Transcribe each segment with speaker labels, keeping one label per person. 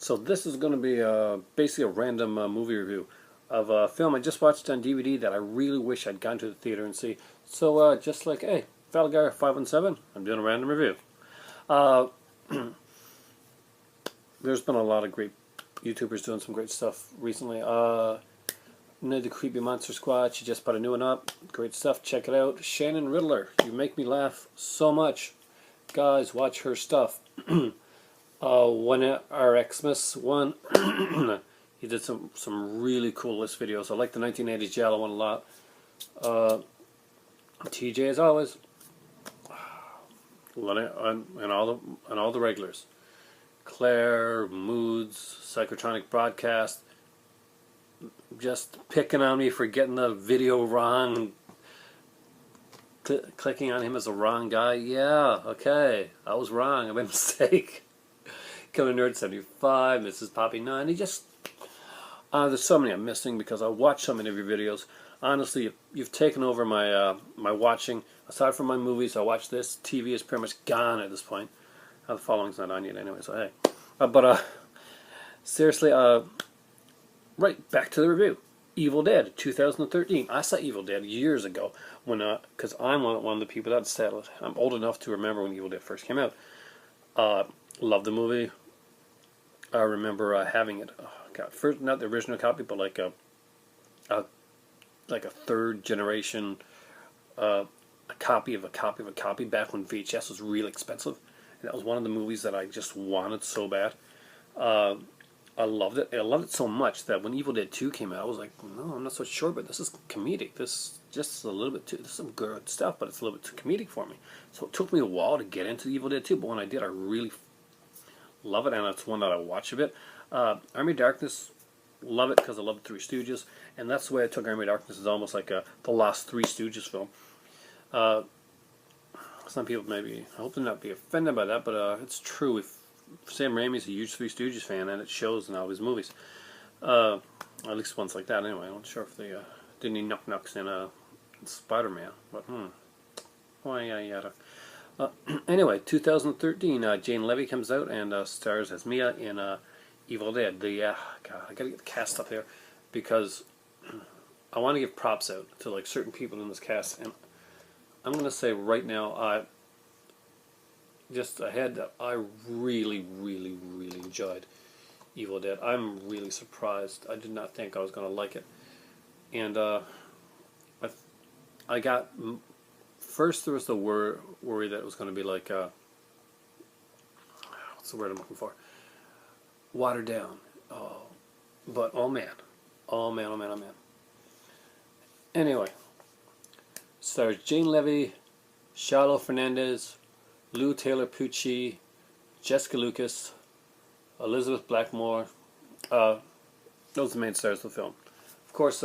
Speaker 1: So this is going to be basically a random movie review of a film I just watched on DVD that I really wish I'd gone to the theater and see. So just like, hey, Falgar 517, I'm doing a random review. Uh, there's been a lot of great YouTubers doing some great stuff recently. The Creepy Monster Squad, she just put a new one up. Great stuff, check it out. Shannon Riddler, you make me laugh so much. Guys, watch her stuff. One our Xmas one. He did some really cool list videos. I like the 1980s Giallo one a lot. TJ as always, and all the regulars. Claire, Moods, Psychotronic Broadcast, just picking on me for getting the video wrong, clicking on him as the wrong guy. Yeah, okay, I was wrong. I made a mistake. Killer Nerd 75, Mrs. Poppy 9. He just there's so many I'm missing because I watch so many of your videos. Honestly, you've taken over my my watching. Aside from my movies, I watch this. TV is pretty much gone at this point. The following's not on yet anyway, so hey. Seriously, right, back to the review. Evil Dead, 2013. I saw Evil Dead years ago when, because I'm one of the people that said it. I'm old enough to remember when Evil Dead first came out. Loved the movie. I remember having it. First, not the original copy, but like a third generation, a copy of a copy of a copy back when VHS was really expensive. And that was one of the movies that I just wanted so bad. I loved it. I loved it so much that when Evil Dead 2 came out, I was like, no, I'm not so sure, but this is comedic. This is just a little bit too, this is some good stuff, but it's a little bit too comedic for me. So it took me a while to get into Evil Dead 2, but when I did, I really love it, and it's one that I watch a bit. Army of Darkness, love it because I love the Three Stooges, and that's the way I took Army of Darkness. It's almost like the last Three Stooges film. Some people maybe, I hope they'll not be offended by that, but it's true. If Sam Raimi's a huge Three Stooges fan, and it shows in all his movies. At least ones like that, anyway. I'm not sure if they did any knucks in Spider-Man, but why yada. Anyway, 2013, Jane Levy comes out and stars as Mia in Evil Dead. God, I gotta get the cast up here because I want to give props out to like certain people in this cast, and I'm gonna say right now, just ahead that I really enjoyed Evil Dead. I'm really surprised. I did not think I was gonna like it, and I got. First, there was the worry that it was going to be like, what's the word I'm looking for? Watered down. Oh, but oh man. Anyway, stars Jane Levy, Shiloh Fernandez, Lou Taylor Pucci, Jessica Lucas, Elizabeth Blackmore. Those are the main stars of the film. Of course,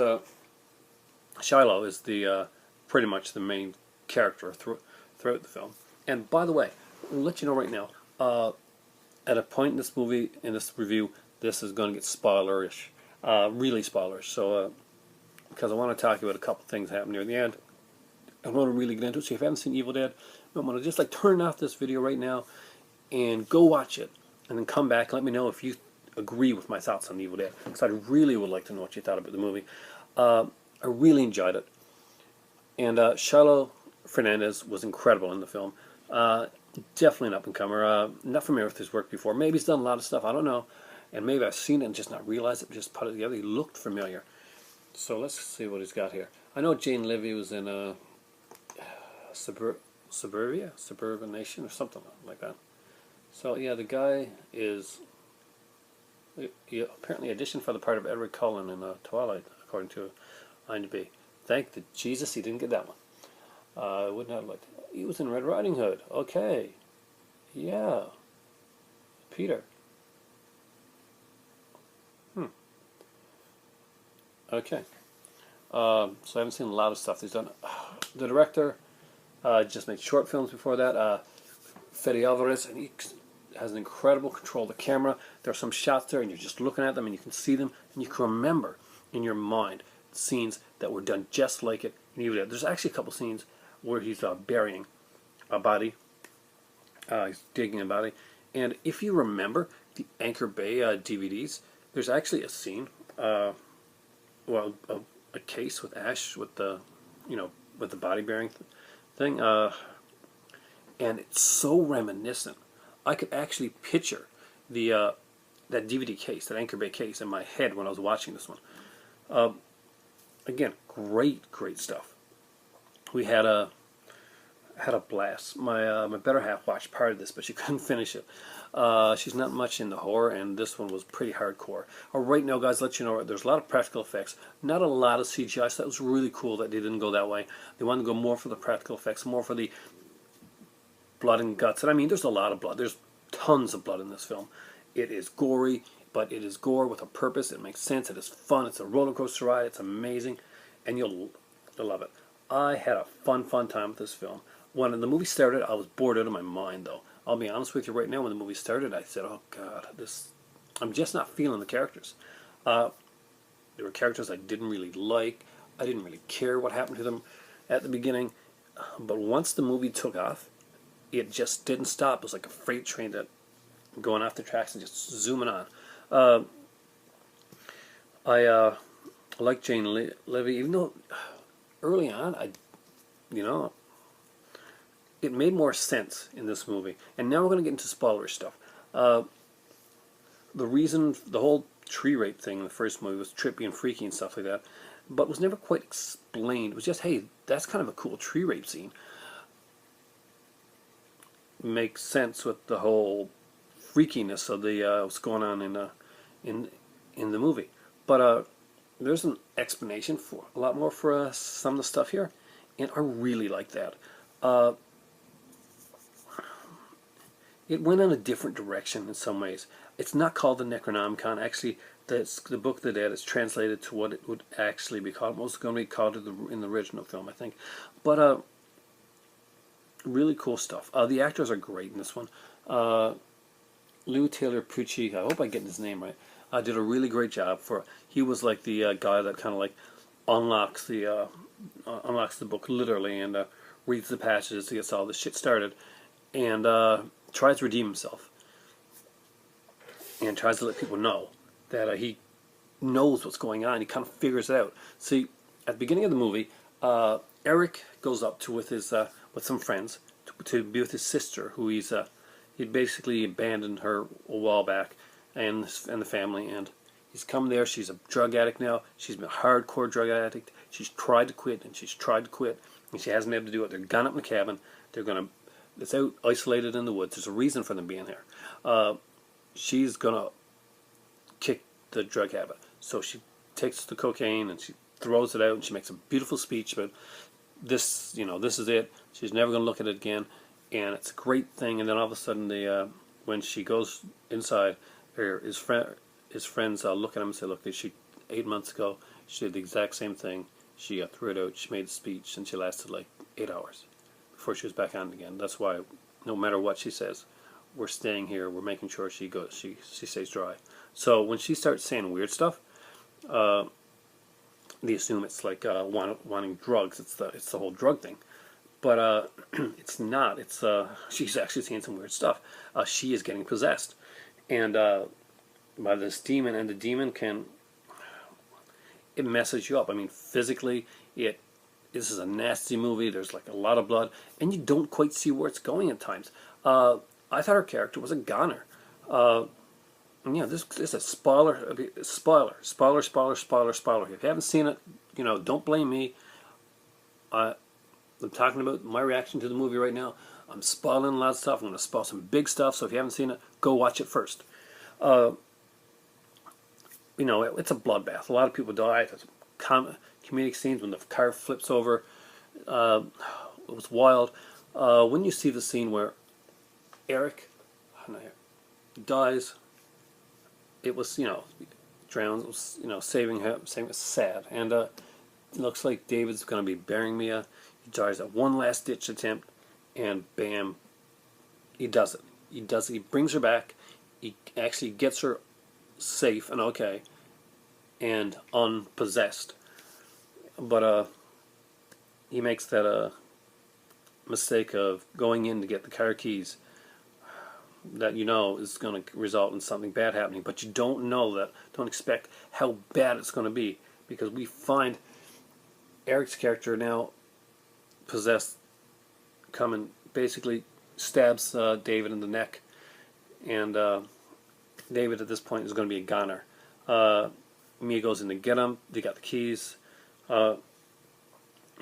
Speaker 1: Shiloh is the pretty much the main character throughout the film. And by the way, I'll let you know right now, at a point in this movie, in this review, this is going to get spoilerish, really spoilerish. So, because I want to talk about a couple things that happen near the end, I want to really get into it. So if you haven't seen Evil Dead, I'm going to just like turn off this video right now and go watch it, and then come back and let me know if you agree with my thoughts on Evil Dead, because I really would like to know what you thought about the movie. I really enjoyed it, and Shiloh Fernandez was incredible in the film. Definitely an up-and-comer. Not familiar with his work before. Maybe he's done a lot of stuff. I don't know. And maybe I've seen it and just not realized it. Just put it together. He looked familiar. So let's see what he's got here. I know Jane Levy was in Suburban Nation, or something like that. So yeah, the guy is he apparently auditioned for the part of Edward Cullen in Twilight, according to IMDb. Thank the Jesus he didn't get that one. I would not have liked it. He was in Red Riding Hood. Okay. Yeah. Peter. Okay. So I haven't seen a lot of stuff he's done. The director just made short films before that. Fede Alvarez, and he has an incredible control of the camera. There are some shots there, and you're just looking at them, and you can see them, and you can remember in your mind scenes that were done just like it in Evil Dead. There's actually a couple scenes where he's burying a body, he's digging a body, And if you remember the Anchor Bay DVDs, there's actually a scene, well, a case with Ash with the, with the body bearing thing, and it's so reminiscent. I could actually picture the that DVD case, that Anchor Bay case, in my head when I was watching this one. Again, great stuff. We had a blast. My better half watched part of this, but she couldn't finish it. She's not much into horror, and this one was pretty hardcore. Right now, guys, let you know, there's a lot of practical effects, not a lot of CGI, so that was really cool that they didn't go that way. They wanted to go more for the practical effects, more for the blood and guts. And I mean, there's a lot of blood. There's tons of blood in this film. It is gory, but it is gore with a purpose. It makes sense. It is fun. It's a roller coaster ride. It's amazing, and you'll love it. I had a fun time with this film. When the movie started, I was bored out of my mind, though. I'll be honest with you right now, when the movie started, I said, oh, God, I'm just not feeling the characters. There were characters I didn't really like. I didn't really care what happened to them at the beginning. But once the movie took off, it just didn't stop. It was like a freight train that going off the tracks and just zooming on. I like Jane Levy, even though early on, it made more sense in this movie. And now we're going to get into spoiler stuff. The reason, the whole tree rape thing in the first movie was trippy and freaky and stuff like that, but was never quite explained. It was just, hey, that's kind of a cool tree rape scene. Makes sense with the whole freakiness of the what's going on in the movie. But there's an explanation for a lot more for some of the stuff here, and I really like that. It went in a different direction in some ways. It's not called the Necronomicon. Actually, the Book of the Dead is translated to what it would actually be called. Most going to be called in the original film, I think. But really cool stuff. The actors are great in this one. Lou Taylor Pucci, I hope I'm getting his name right, did a really great job. He was like the guy that kind of like unlocks the book literally and reads the passages to get all this shit started, and tries to redeem himself, and tries to let people know that he knows what's going on. He kind of figures it out. See, at the beginning of the movie, Eric goes up with some friends to be with his sister, who he basically abandoned her a while back, and the family, and he's come there. She's a drug addict now. She's been a hardcore drug addict. She's tried to quit, and she hasn't been able to do it. They're gone up in the cabin. It's out isolated in the woods. There's a reason for them being there. She's gonna kick the drug habit. So she takes the cocaine and she throws it out, and she makes a beautiful speech about this. This is it. She's never gonna look at it again, and it's a great thing. And then all of a sudden, when she goes inside, his friends look at him and say, "Look, 8 months ago, she did the exact same thing. She threw it out. She made a speech, and she lasted like 8 hours before she was back on again. That's why, no matter what she says, we're staying here. We're making sure she stays dry." So when she starts saying weird stuff, they assume it's like wanting drugs. It's the whole drug thing, but it's not. It's she's actually saying some weird stuff. She is getting possessed, and by this demon, and the demon it messes you up. I mean, physically, this is a nasty movie. There's like a lot of blood, and you don't quite see where it's going at times. I thought her character was a goner. This is a spoiler. Spoiler. If you haven't seen it, don't blame me. I'm talking about my reaction to the movie right now. I'm spoiling a lot of stuff. I'm going to spoil some big stuff, so if you haven't seen it, go watch it first. It's a bloodbath. A lot of people die. There's comedic scenes when the car flips over. It was wild. When you see the scene where Eric dies, it was, drowns, it was, saving him, was sad. And it looks like David's going to be burying Mia. He tries a one last ditch attempt, and bam, he does it. He brings her back. He actually gets her safe and okay and unpossessed. But he makes that mistake of going in to get the car keys. that you know is going to result in something bad happening, but you don't know that, don't expect how bad it's going to be, because we find Eric's character now possessed, coming, basically stabs David in the neck, and David at this point is going to be a goner. Mia goes in to get him. They got the keys.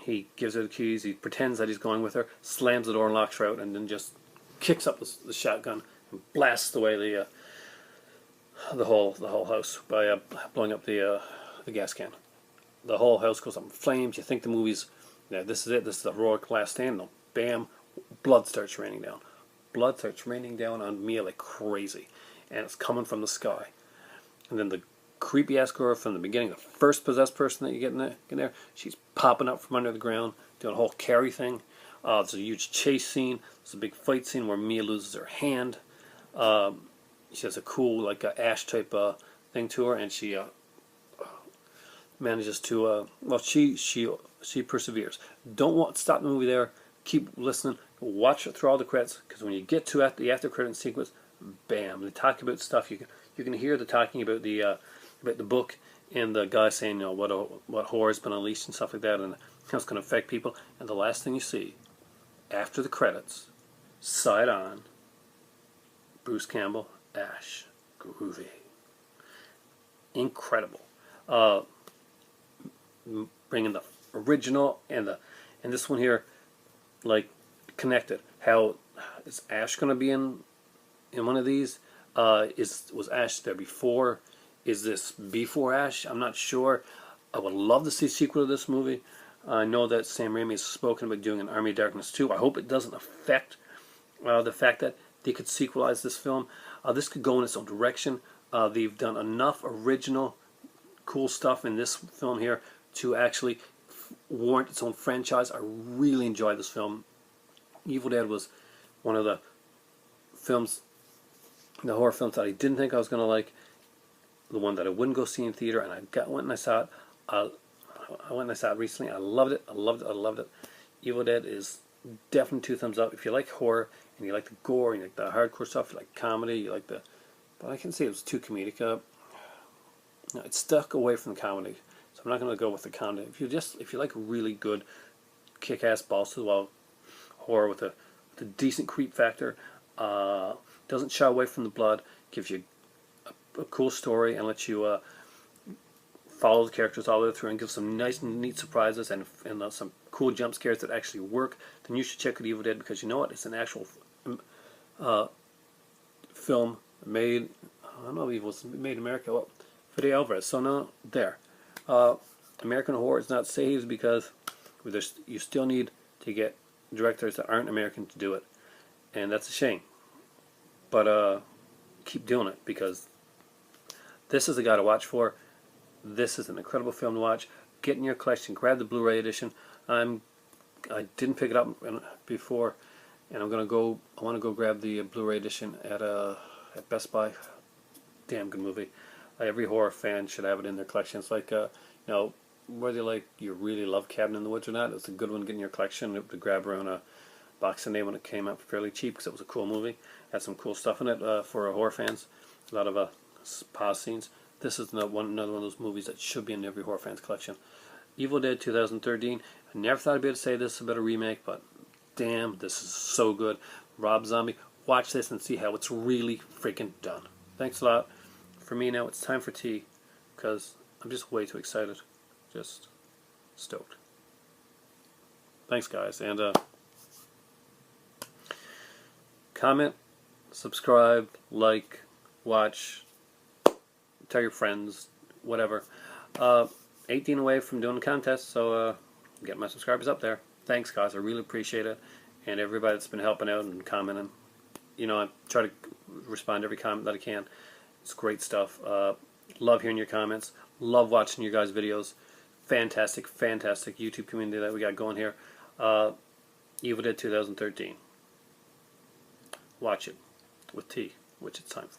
Speaker 1: He gives her the keys. He pretends that he's going with her, slams the door and locks her out, and then just kicks up the shotgun and blasts away the whole house by blowing up the gas can. The whole house goes up in flames. You think the movie's, yeah, this is it. This is the heroic last stand. No, bam, blood starts raining down. Blood starts raining down on Mia like crazy, and it's coming from the sky. And then the creepy ass girl from the beginning, the first possessed person that you get in there, she's popping up from under the ground, doing a whole Carrie thing. There's a huge chase scene. There's a big fight scene where Mia loses her hand. She has a cool, like, Ash type thing to her, and she manages to well, she perseveres. Don't stop the movie there. Keep listening. Watch it through all the credits, because when you get to the after credit sequence, bam, they talk about stuff. You can hear the talking about the book, and the guy saying, you know, what horror's been unleashed and stuff like that, and how it's going to affect people. And the last thing you see after the credits, side on, Bruce Campbell, Ash, groovy, incredible. Bringing the original and this one here, like, connected. How is Ash going to be in one of these? Was Ash there before? Is this before Ash? I'm not sure. I would love to see a sequel to this movie. I know that Sam Raimi has spoken about doing an Army of Darkness 2. I hope it doesn't affect the fact that they could sequelize this film. This could go in its own direction. They've done enough original cool stuff in this film here to actually warrant its own franchise. I really enjoyed this film. Evil Dead was one of the films, the horror films that I didn't think I was going to like. The one that I wouldn't go see in theater, and went and I saw it. I went and I saw it recently. I loved it. I loved it. I loved it. Evil Dead is definitely 2 thumbs up. If you like horror and you like the gore and you like the hardcore stuff, you like comedy, you like but I can say it was too comedic. No, it stuck away from the comedy, so I'm not going to go with the comedy. If you like really good, kick-ass balls to the wall horror with a decent creep factor, doesn't shy away from the blood, gives you a cool story, and lets you follow the characters all the way through, and give some nice and neat surprises and some cool jump scares that actually work, then you should check out Evil Dead, because you know what? It's an actual film made, I don't know if it was made in America. Well, Fede Alvarez. So now, there. American horror is not saved, because you still need to get directors that aren't American to do it. And that's a shame. But keep doing it, because this is a guy to watch for. This is an incredible film to watch. Get in your collection. Grab the Blu-ray edition. I didn't pick it up before, and I want to go grab the Blu-ray edition at Best Buy. Damn good movie. Every horror fan should have it in their collection. It's like, you know, whether you really love Cabin in the Woods or not, it's a good one to get in your collection to grab around a Boxing Day when it came out fairly cheap, because it was a cool movie. Had some cool stuff in it for horror fans. A lot of pause scenes. This is another one of those movies that should be in every horror fan's collection. Evil Dead 2013. I never thought I'd be able to say this about a remake, but damn, this is so good. Rob Zombie, watch this and see how it's really freaking done. Thanks a lot. For me now, it's time for tea, because I'm just way too excited. Just stoked. Thanks, guys, and comment, subscribe, like, watch, tell your friends, whatever. 18 away from doing the contest, so get my subscribers up there. Thanks, guys, I really appreciate it, and everybody that's been helping out and commenting. You know, I try to respond to every comment that I can. It's great stuff. Love hearing your comments. Love watching your guys' videos. Fantastic, fantastic YouTube community that we got going here. Evil Dead 2013. Watch it with tea, which it's time for.